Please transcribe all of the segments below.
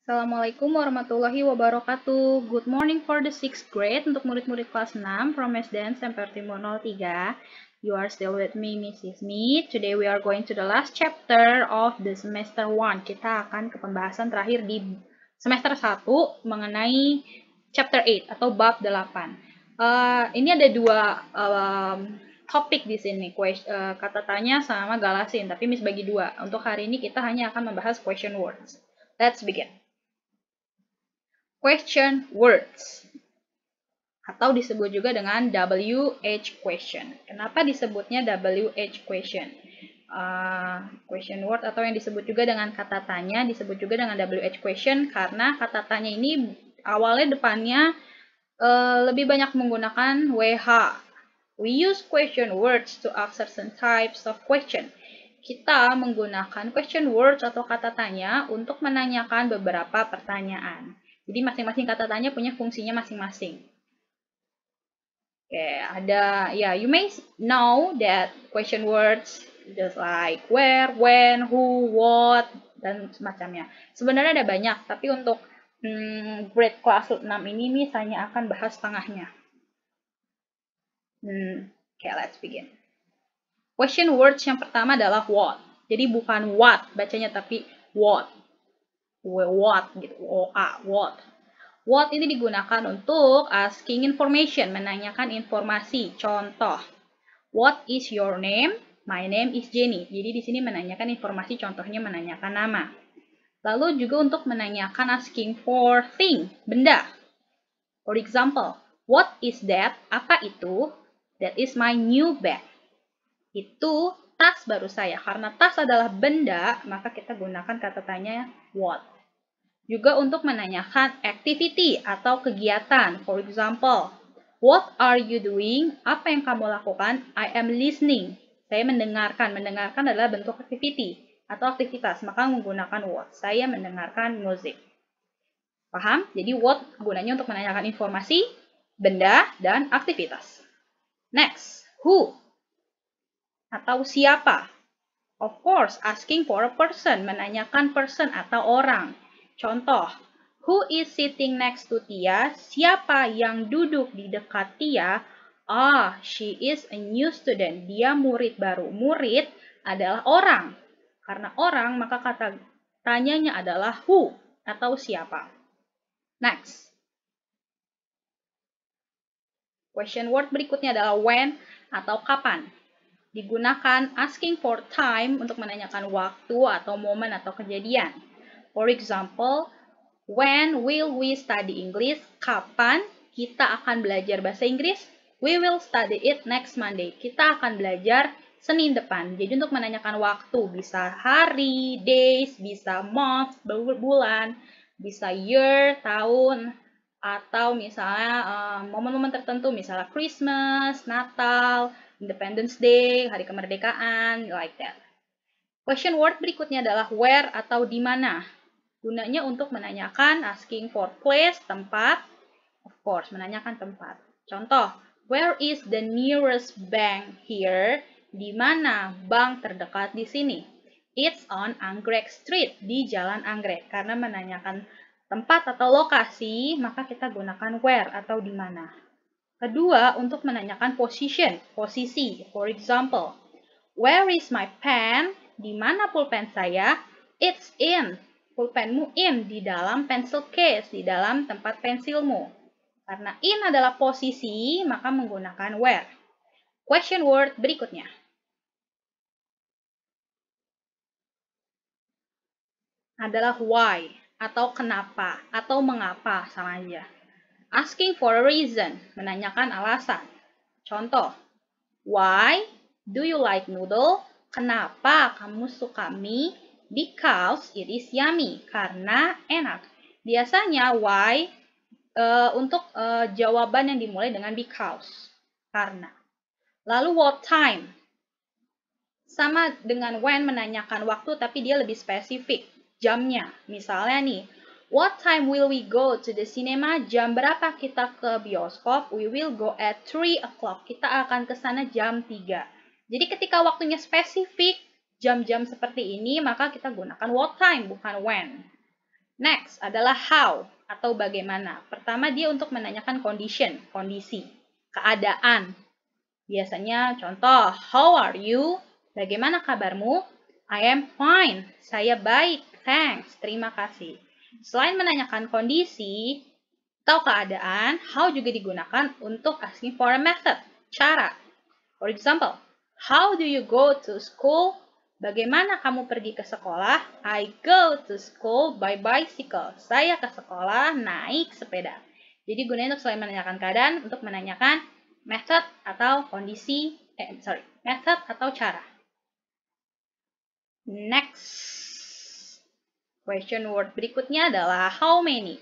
Assalamualaikum warahmatullahi wabarakatuh. Good morning for the 6th grade untuk murid-murid kelas 6 from SDN Semper Timur 03. You are still with me, Mrs. Smith. Today we are going to the last chapter of the semester 1. Kita akan ke pembahasan terakhir di semester 1 mengenai chapter 8 atau bab 8. Ini ada dua topik di sini, kata tanya sama galasin, tapi Miss bagi dua. Untuk hari ini kita hanya akan membahas question words. Let's begin. Question words atau disebut juga dengan WH question. Kenapa disebutnya WH question? Question word atau yang disebut juga dengan kata tanya disebut juga dengan WH question karena kata tanya ini awalnya depannya lebih banyak menggunakan WH. We use question words to ask certain types of question. Kita menggunakan question words atau kata tanya untuk menanyakan beberapa pertanyaan. Jadi masing-masing kata tanya punya fungsinya masing-masing. You may know that question words just like where, when, who, what, dan semacamnya. Sebenarnya ada banyak, tapi untuk grade kelas 6 ini Miss hanya akan bahas setengahnya. Let's begin. Question words yang pertama adalah what. Jadi bukan what bacanya, tapi what. What gitu, what. What ini digunakan untuk asking information, menanyakan informasi. Contoh, what is your name? My name is Jenny. Jadi di sini menanyakan informasi, contohnya menanyakan nama. Lalu juga untuk menanyakan asking for thing, benda. For example, what is that? Apa itu? That is my new bag. Itu tas baru saya. Karena tas adalah benda, maka kita gunakan kata tanya what. Juga untuk menanyakan activity atau kegiatan. For example, what are you doing? Apa yang kamu lakukan? I am listening. Saya mendengarkan. Mendengarkan adalah bentuk activity atau aktivitas, maka menggunakan what. Saya mendengarkan musik. Paham? Jadi what gunanya untuk menanyakan informasi, benda, dan aktivitas. Next, who atau siapa. Of course, asking for a person, menanyakan person atau orang. Contoh, who is sitting next to Tia? Siapa yang duduk di dekat Tia? She is a new student. Dia murid baru. Murid adalah orang. Karena orang, maka kata tanyanya adalah who atau siapa. Next. Question word berikutnya adalah when atau kapan. Digunakan asking for time untuk menanyakan waktu atau momen atau kejadian. For example, when will we study English? Kapan kita akan belajar bahasa Inggris? We will study it next Monday. Kita akan belajar Senin depan. Jadi untuk menanyakan waktu, bisa hari, days, bisa month, bulan, bisa year, tahun, atau misalnya momen-momen tertentu, misalnya Christmas, Natal, Independence Day, Hari Kemerdekaan, like that. Question word berikutnya adalah where atau di mana. Gunanya untuk menanyakan asking for place, tempat. Of course, menanyakan tempat. Contoh, where is the nearest bank here? Di mana bank terdekat di sini? It's on Anggrek Street, di Jalan Anggrek. Karena menanyakan tempat atau lokasi, maka kita gunakan where atau di mana. Kedua, untuk menanyakan position, posisi. For example, where is my pen? Di mana pulpen saya? It's in. Pulpenmu in, di dalam pencil case, di dalam tempat pensilmu. Karena in adalah posisi, maka menggunakan where. Question word berikutnya adalah why, atau kenapa, atau mengapa, sama aja. Asking for a reason, menanyakan alasan. Contoh, why do you like noodle? Kenapa kamu suka mie? Because it is yummy, karena enak. Biasanya why untuk jawaban yang dimulai dengan because, karena. Lalu what time? Sama dengan when, menanyakan waktu, tapi dia lebih spesifik, jamnya. Misalnya nih, what time will we go to the cinema? Jam berapa kita ke bioskop? We will go at 3 o'clock. Kita akan ke sana jam 3. Jadi ketika waktunya spesifik, jam-jam seperti ini, maka kita gunakan what time, bukan when. Next adalah how atau bagaimana. Pertama dia untuk menanyakan condition, kondisi, keadaan. Biasanya contoh, how are you? Bagaimana kabarmu? I am fine. Saya baik. Thanks. Terima kasih. Selain menanyakan kondisi atau keadaan, how juga digunakan untuk asking for a method, cara. For example, how do you go to school? Bagaimana kamu pergi ke sekolah? I go to school by bicycle. Saya ke sekolah naik sepeda. Jadi gunanya untuk selain menanyakan keadaan, untuk menanyakan method atau kondisi, method atau cara. Next, question word berikutnya adalah how many.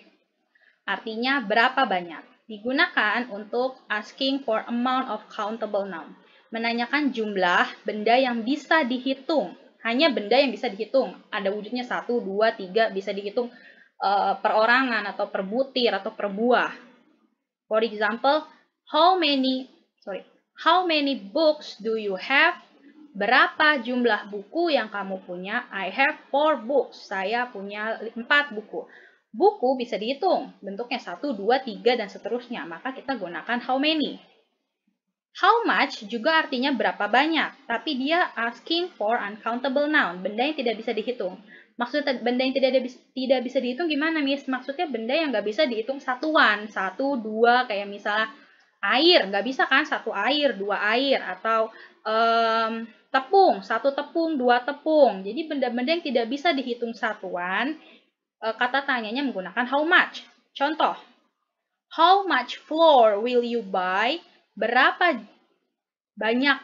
Artinya berapa banyak. Digunakan untuk asking for amount of countable noun. Menanyakan jumlah benda yang bisa dihitung. Hanya benda yang bisa dihitung. Ada wujudnya 1, 2, 3, bisa dihitung perorangan atau per butir atau per buah. For example, how many books do you have? Berapa jumlah buku yang kamu punya? I have 4 books. Saya punya 4 buku. Buku bisa dihitung. Bentuknya 1, 2, 3, dan seterusnya. Maka kita gunakan how many. How much juga artinya berapa banyak. Tapi dia asking for uncountable noun. Benda yang tidak bisa dihitung. Maksudnya benda yang tidak bisa dihitung gimana, Miss? Maksudnya benda yang nggak bisa dihitung satuan. 1, 2, kayak misalnya air. Nggak bisa kan? 1 air, 2 air. Atau tepung. 1 tepung, 2 tepung. Jadi benda-benda yang tidak bisa dihitung satuan, kata tanyanya menggunakan how much. Contoh, how much flour will you buy? Berapa banyak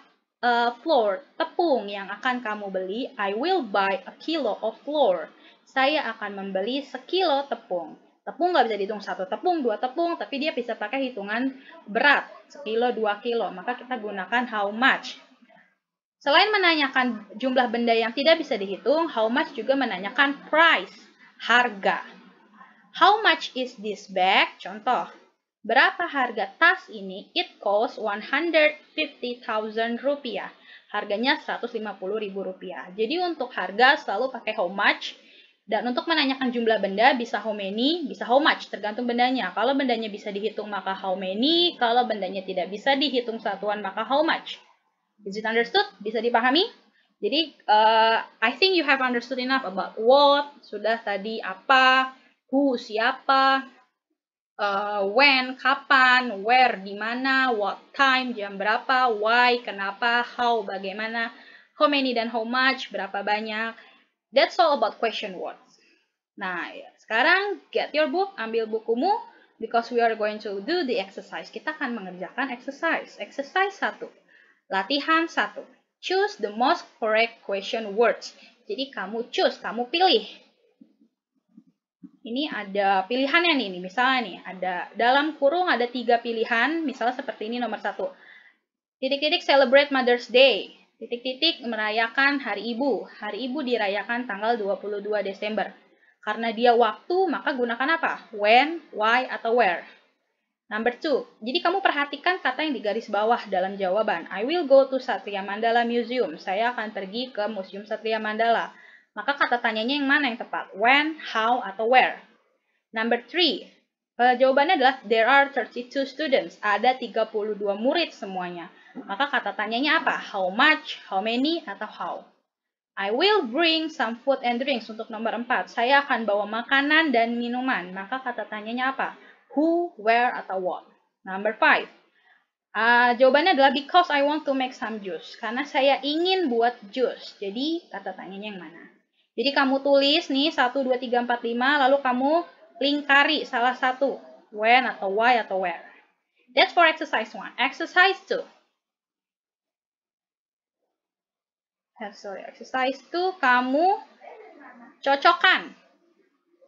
flour, tepung yang akan kamu beli? I will buy a kilo of flour. Saya akan membeli sekilo tepung. Tepung nggak bisa dihitung 1 tepung, 2 tepung, tapi dia bisa pakai hitungan berat, sekilo, 2 kilo. Maka kita gunakan how much. Selain menanyakan jumlah benda yang tidak bisa dihitung, how much juga menanyakan price, harga. How much is this bag? Contoh, berapa harga tas ini? It costs 150,000 rupiah. Harganya 150.000 rupiah. Jadi untuk harga selalu pakai how much. Dan untuk menanyakan jumlah benda bisa how many, bisa how much, tergantung bendanya. Kalau bendanya bisa dihitung maka how many, kalau bendanya tidak bisa dihitung satuan maka how much. Is it understood? Bisa dipahami? Jadi, I think you have understood enough about what, sudah tadi apa, who, siapa, when, kapan, where, di mana, what time, jam berapa, why, kenapa, how, bagaimana, how many dan how much, berapa banyak. That's all about question words. Nah, sekarang get your book, ambil bukumu, because we are going to do the exercise. Kita akan mengerjakan exercise. Exercise 1. Latihan 1. Choose the most correct question words. Jadi kamu choose, kamu pilih. Ini ada pilihannya nih, misalnya nih, ada dalam kurung ada 3 pilihan, misalnya seperti ini nomor 1. Titik-titik celebrate Mother's Day. Titik-titik merayakan Hari Ibu. Hari Ibu dirayakan tanggal 22 Desember. Karena dia waktu, maka gunakan apa? When, why, atau where. Number 2. Jadi kamu perhatikan kata yang di garis bawah dalam jawaban. I will go to Satria Mandala Museum. Saya akan pergi ke Museum Satria Mandala. Maka kata tanyanya yang mana yang tepat? When, how, atau where? Number 3. Jawabannya adalah there are 32 students. Ada 32 murid semuanya. Maka kata tanyanya apa? How much, how many, atau how? I will bring some food and drinks. Untuk nomor 4. Saya akan bawa makanan dan minuman. Maka kata tanyanya apa? Who, where, atau what? Number 5. Jawabannya adalah because I want to make some juice. Karena saya ingin buat jus. Jadi kata tanyanya yang mana? Jadi kamu tulis nih 1, 2, 3, 4, 5. Lalu kamu lingkari salah satu. When atau why atau where. That's for exercise 1. Exercise 2. Exercise 2 kamu cocokkan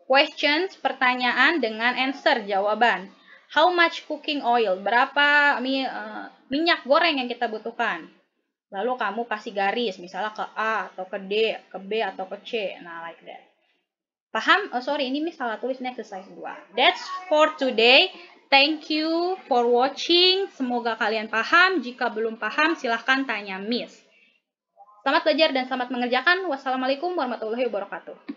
questions, pertanyaan dengan answer, jawaban. How much cooking oil? Berapa minyak goreng yang kita butuhkan? Lalu kamu kasih garis, misalnya ke A, atau ke D, ke B, atau ke C. Nah, like that. Paham? Oh, sorry, ini Miss salah tulis, ini exercise 2. That's for today. Thank you for watching. Semoga kalian paham. Jika belum paham, silahkan tanya Miss. Selamat belajar dan selamat mengerjakan. Wassalamualaikum warahmatullahi wabarakatuh.